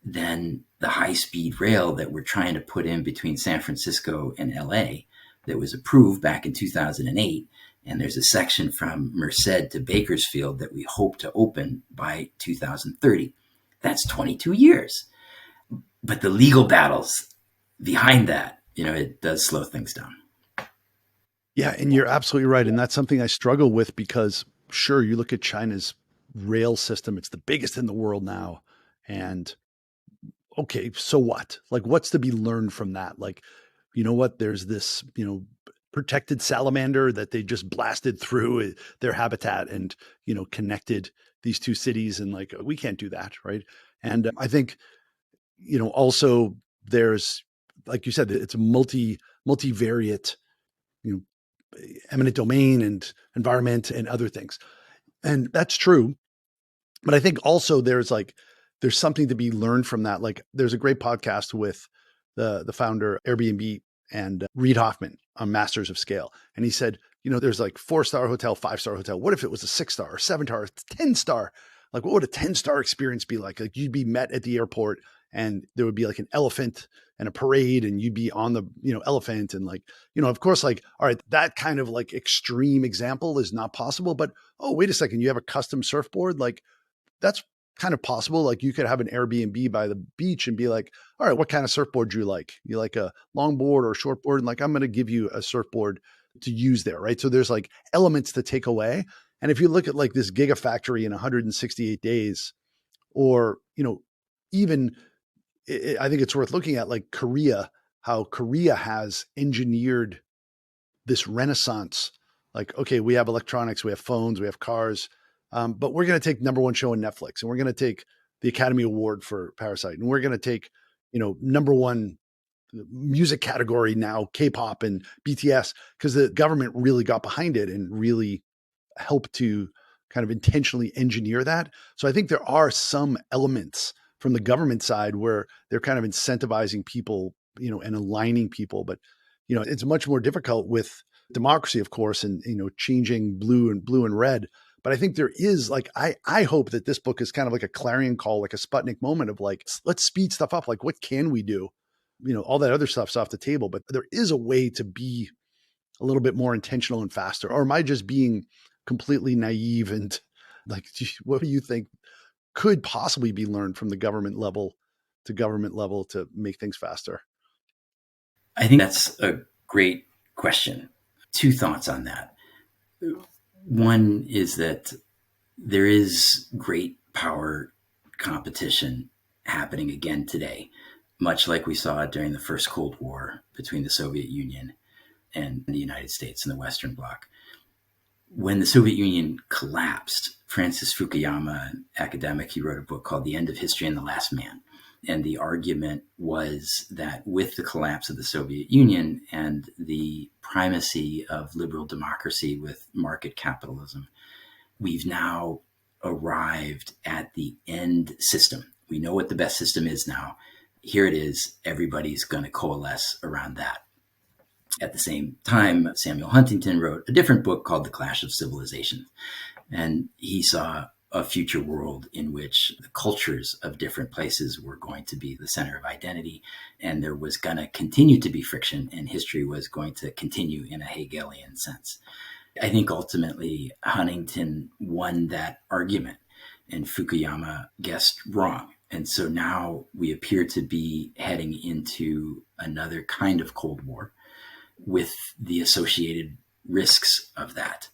than the high-speed rail that we're trying to put in between San Francisco and LA that was approved back in 2008. And there's a section from Merced to Bakersfield that we hope to open by 2030. That's 22 years. But the legal battles behind that, it does slow things down. Yeah, and you're absolutely right. And that's something I struggle with because, sure, you look at China's rail system, it's the biggest in the world now. And okay, so what? Like, what's to be learned from that? Like, you know what? There's this, protected salamander that they just blasted through their habitat and, connected these 2 cities. And like, we can't do that. Right. And I think, also there's, like you said, it's a multivariate, you know, eminent domain and environment and other things. And that's true. But I think also there's like there's something to be learned from that. Like there's a great podcast with the founder Airbnb and Reid Hoffman on Masters of Scale. And he said, there's like 4-star hotel, 5-star hotel. What if it was a 6-star or 7-star, 10-star? Like what would a 10-star experience be like? Like you'd be met at the airport and there would be like an elephant and a parade and you'd be on the, elephant and like, of course, like, all right, that kind of like extreme example is not possible, but oh, wait a second, you have a custom surfboard. Like that's kind of possible. Like you could have an Airbnb by the beach and be like, all right, what kind of surfboard do you like? You like a longboard or a shortboard? And like, I'm going to give you a surfboard to use there. Right. So there's like elements to take away. And if you look at like this gigafactory in 168 days, or, even I think it's worth looking at like Korea, how Korea has engineered this renaissance. Like, okay, we have electronics, we have phones, we have cars, but we're going to take number one show on Netflix, and we're going to take the Academy Award for Parasite, and we're going to take, number one music category now, K-pop and BTS, because the government really got behind it and really helped to kind of intentionally engineer that. So I think there are some elements from the government side where they're kind of incentivizing people, and aligning people. But, it's much more difficult with democracy, of course, and, changing blue and red. But I think there is like, I hope that this book is kind of like a clarion call, like a Sputnik moment of like, let's speed stuff up. Like, what can we do? All that other stuff's off the table, but there is a way to be a little bit more intentional and faster. Or am I just being completely naive and like, what do you think could possibly be learned from the government level to make things faster? I think that's a great question. Two thoughts on that. One is that there is great power competition happening again today, much like we saw during the first Cold War between the Soviet Union and the United States and the Western Bloc. When the Soviet Union collapsed, Francis Fukuyama, an academic, he wrote a book called The End of History and the Last Man. And the argument was that with the collapse of the Soviet Union and the primacy of liberal democracy with market capitalism, we've now arrived at the end system. We know what the best system is now. Here it is. Everybody's going to coalesce around that. At the same time, Samuel Huntington wrote a different book called The Clash of Civilizations. And he saw a future world in which the cultures of different places were going to be the center of identity, and there was going to continue to be friction, and history was going to continue in a Hegelian sense. I think ultimately Huntington won that argument, and Fukuyama guessed wrong. And so now we appear to be heading into another kind of Cold War with the associated risks of that.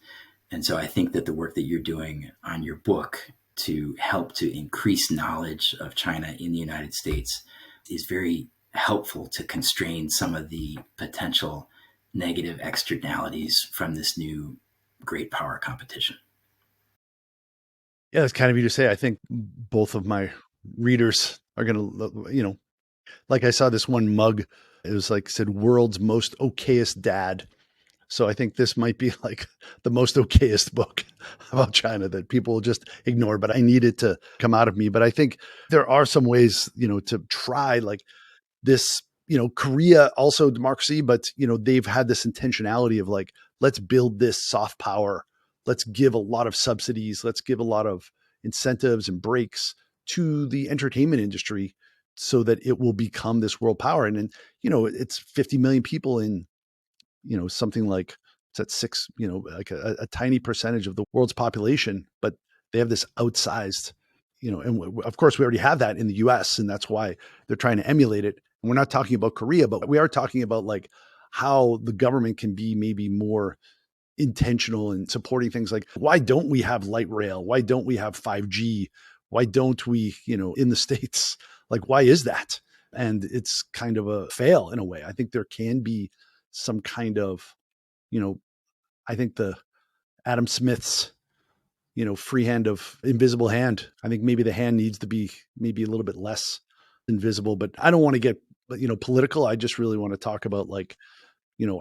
And so I think that the work that you're doing on your book to help to increase knowledge of China in the United States is very helpful to constrain some of the potential negative externalities from this new great power competition. Yeah, that's kind of you to say. I think both of my readers are going to, like I saw this one mug. It was like said, "World's most okayest dad." So I think this might be like the most okayest book about China that people will just ignore, but I need it to come out of me. But I think there are some ways, to try like this, Korea also democracy, but, they've had this intentionality of like, let's build this soft power. Let's give a lot of subsidies. Let's give a lot of incentives and breaks to the entertainment industry so that it will become this world power. And then, it's 50 million people in, something like it's at six, like a tiny percentage of the world's population, but they have this outsized, and of course we already have that in the US, and that's why they're trying to emulate it. And we're not talking about Korea, but we are talking about like how the government can be maybe more intentional in supporting things like, why don't we have light rail? Why don't we have 5G? Why don't we, in the States, like, why is that? And it's kind of a fail in a way. I think there can be some kind of, I think the Adam Smith's, free hand of invisible hand. I think maybe the hand needs to be maybe a little bit less invisible, but I don't want to get, political. I just really want to talk about like,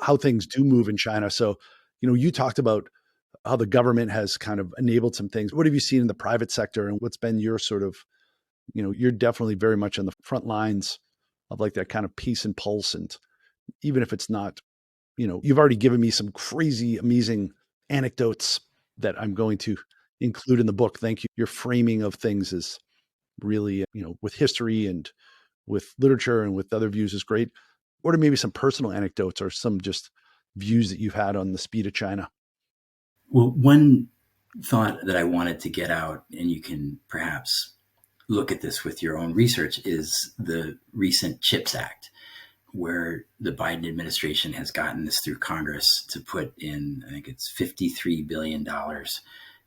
how things do move in China. So, you talked about how the government has kind of enabled some things. What have you seen in the private sector and what's been your sort of, you're definitely very much on the front lines of like that kind of peace and pulse. And even if it's not, you've already given me some crazy, amazing anecdotes that I'm going to include in the book. Thank you. Your framing of things is really, with history and with literature and with other views is great. What are maybe some personal anecdotes or some just views that you've had on the speed of China? Well, one thought that I wanted to get out, and you can perhaps look at this with your own research, is the recent CHIPS Act, where the Biden administration has gotten this through Congress to put in, I think it's $53 billion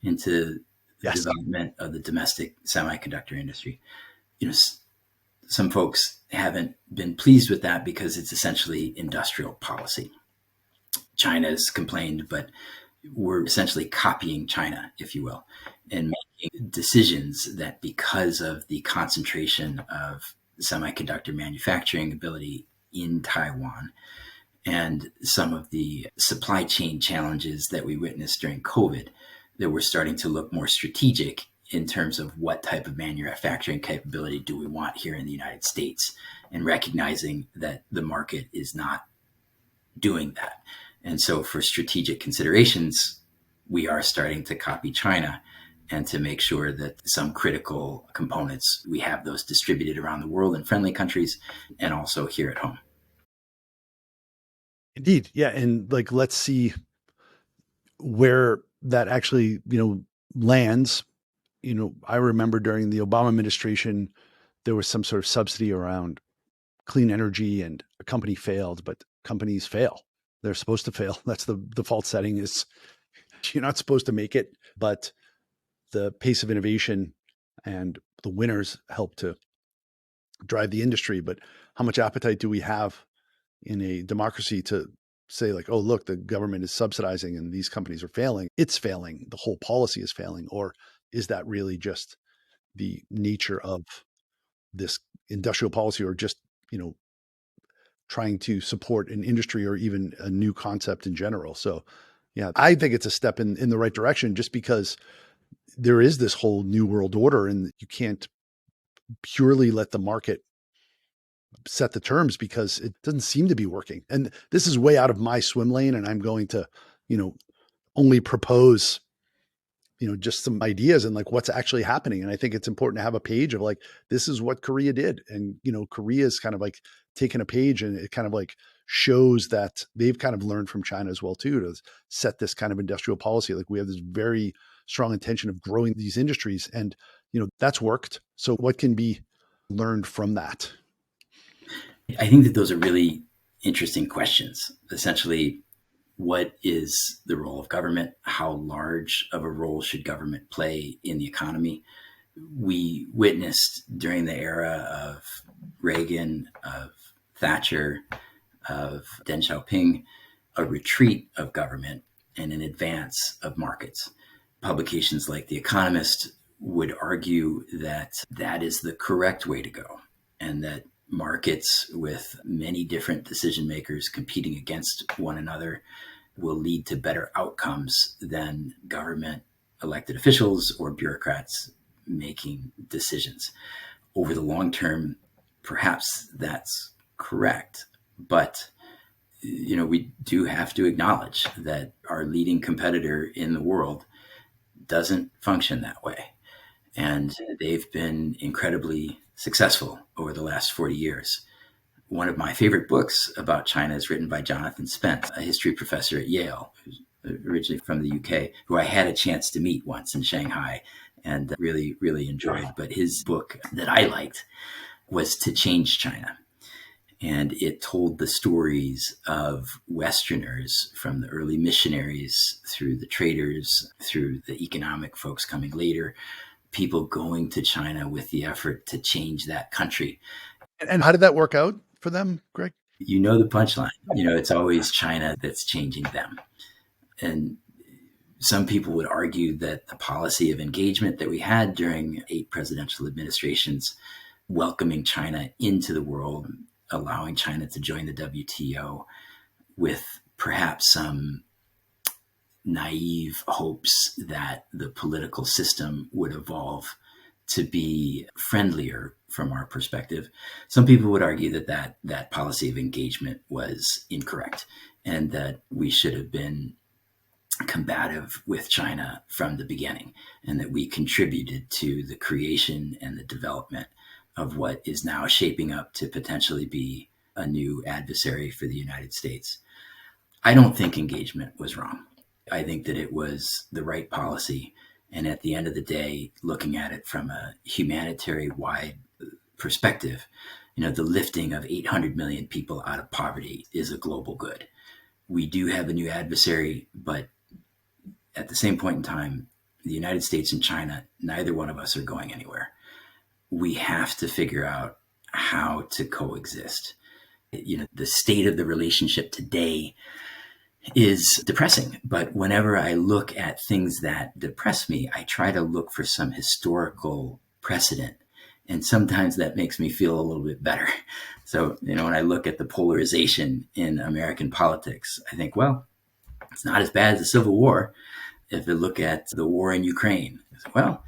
into the Yes. development of the domestic semiconductor industry. Some folks haven't been pleased with that because it's essentially industrial policy. China's complained, but we're essentially copying China, if you will, and making decisions that, because of the concentration of semiconductor manufacturing ability in Taiwan and some of the supply chain challenges that we witnessed during COVID, that we're starting to look more strategic in terms of what type of manufacturing capability do we want here in the United States, and recognizing that the market is not doing that. And so for strategic considerations, we are starting to copy China and to make sure that some critical components, we have those distributed around the world in friendly countries and also here at home. Indeed. Yeah. And like, let's see where that actually, lands. I remember during the Obama administration, there was some sort of subsidy around clean energy and a company failed, but companies fail. They're supposed to fail. That's the default setting is you're not supposed to make it, but the pace of innovation and the winners help to drive the industry. But how much appetite do we have in a democracy to say like, oh, look, the government is subsidizing and these companies are failing. It's failing. The whole policy is failing. Or is that really just the nature of this industrial policy, or just, trying to support an industry or even a new concept in general? So yeah, I think it's a step in the right direction, just because there is this whole new world order and you can't purely let the market set the terms because it doesn't seem to be working. And this is way out of my swim lane, and I'm going to, only propose, just some ideas and like what's actually happening. And I think it's important to have a page of like, this is what Korea did. And, Korea's kind of like taken a page, and it kind of like shows that they've kind of learned from China as well too, to set this kind of industrial policy. Like we have this very strong intention of growing these industries, and, that's worked. So what can be learned from that? I think that those are really interesting questions. Essentially, what is the role of government? How large of a role should government play in the economy? We witnessed during the era of Reagan, of Thatcher, of Deng Xiaoping, a retreat of government and an advance of markets. Publications like The Economist would argue that that is the correct way to go, and that markets with many different decision makers competing against one another will lead to better outcomes than government elected officials or bureaucrats making decisions. Over the long term, perhaps that's correct, but we do have to acknowledge that our leading competitor in the world doesn't function that way. And they've been incredibly successful over the last 40 years. One of my favorite books about China is written by Jonathan Spence, a history professor at Yale, who's originally from the UK, who I had a chance to meet once in Shanghai and really, really enjoyed. But his book that I liked was To Change China. And it told the stories of Westerners, from the early missionaries through the traders, through the economic folks coming later, people going to China with the effort to change that country. And how did that work out for them, Greg? You know the punchline. It's always China that's changing them. And some people would argue that the policy of engagement that we had during 8 presidential administrations, welcoming China into the world, allowing China to join the WTO, with perhaps some naive hopes that the political system would evolve to be friendlier from our perspective. Some people would argue that policy of engagement was incorrect and that we should have been combative with China from the beginning, and that we contributed to the creation and the development of what is now shaping up to potentially be a new adversary for the United States. I don't think engagement was wrong. I think that it was the right policy. And at the end of the day, looking at it from a humanitarian wide perspective, the lifting of 800 million people out of poverty is a global good. We do have a new adversary, but at the same point in time, the United States and China, neither one of us are going anywhere. We have to figure out how to coexist. The state of the relationship today is depressing, but whenever I look at things that depress me, I try to look for some historical precedent. And sometimes that makes me feel a little bit better. So, when I look at the polarization in American politics, I think, well, it's not as bad as the Civil War. If you look at the war in Ukraine, well,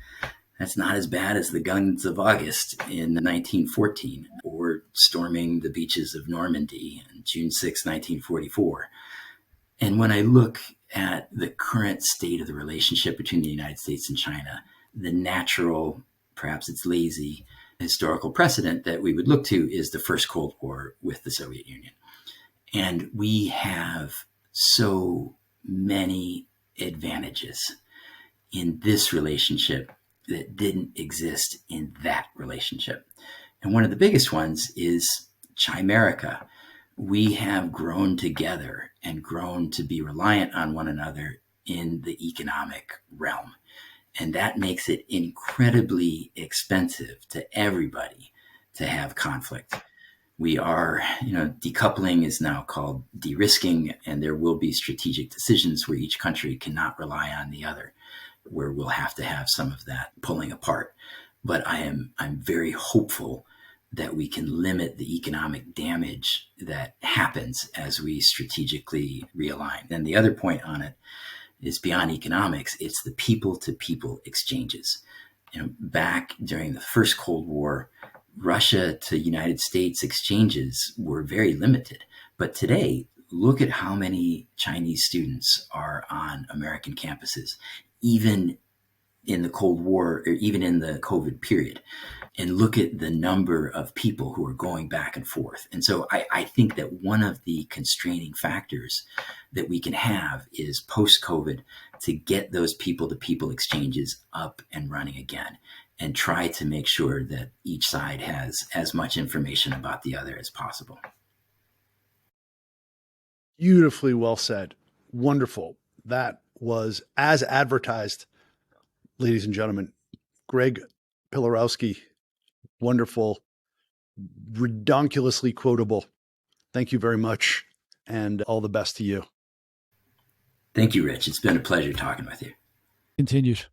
that's not as bad as the guns of August in 1914 or storming the beaches of Normandy on June 6, 1944. And when I look at the current state of the relationship between the United States and China, the natural, perhaps it's lazy, historical precedent that we would look to is the first Cold War with the Soviet Union. And we have so many advantages in this relationship that didn't exist in that relationship. And one of the biggest ones is Chimerica. We have grown together and grown to be reliant on one another in the economic realm. And that makes it incredibly expensive to everybody to have conflict. We are, decoupling is now called de-risking, and there will be strategic decisions where each country cannot rely on the other, where we'll have to have some of that pulling apart. But I'm very hopeful that we can limit the economic damage that happens as we strategically realign. And the other point on it is beyond economics, it's the people-to-people exchanges. Back during the first Cold War, Russia to United States exchanges were very limited. But today, look at how many Chinese students are on American campuses, even in the Cold War or even in the COVID period. And look at the number of people who are going back and forth. And so I think that one of the constraining factors that we can have is post-COVID to get those people-to-people exchanges up and running again, and try to make sure that each side has as much information about the other as possible. Beautifully well said. Wonderful. That was as advertised, ladies and gentlemen. Greg Pilarowski, wonderful, redonkulously quotable. Thank you very much, and all the best to you. Thank you, Rich. It's been a pleasure talking with you. Continues.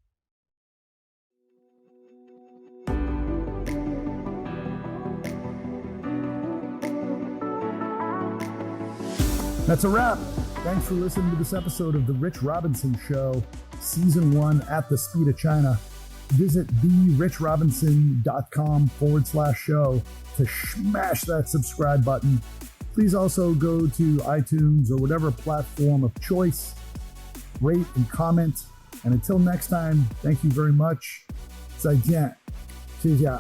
That's a wrap. Thanks for listening to this episode of The Rich Robinson Show, Season 1 at the Speed of China. Visit therichrobinson.com/show to smash that subscribe button. Please also go to iTunes or whatever platform of choice, rate and comment. And until next time, thank you very much. 再见。谢谢。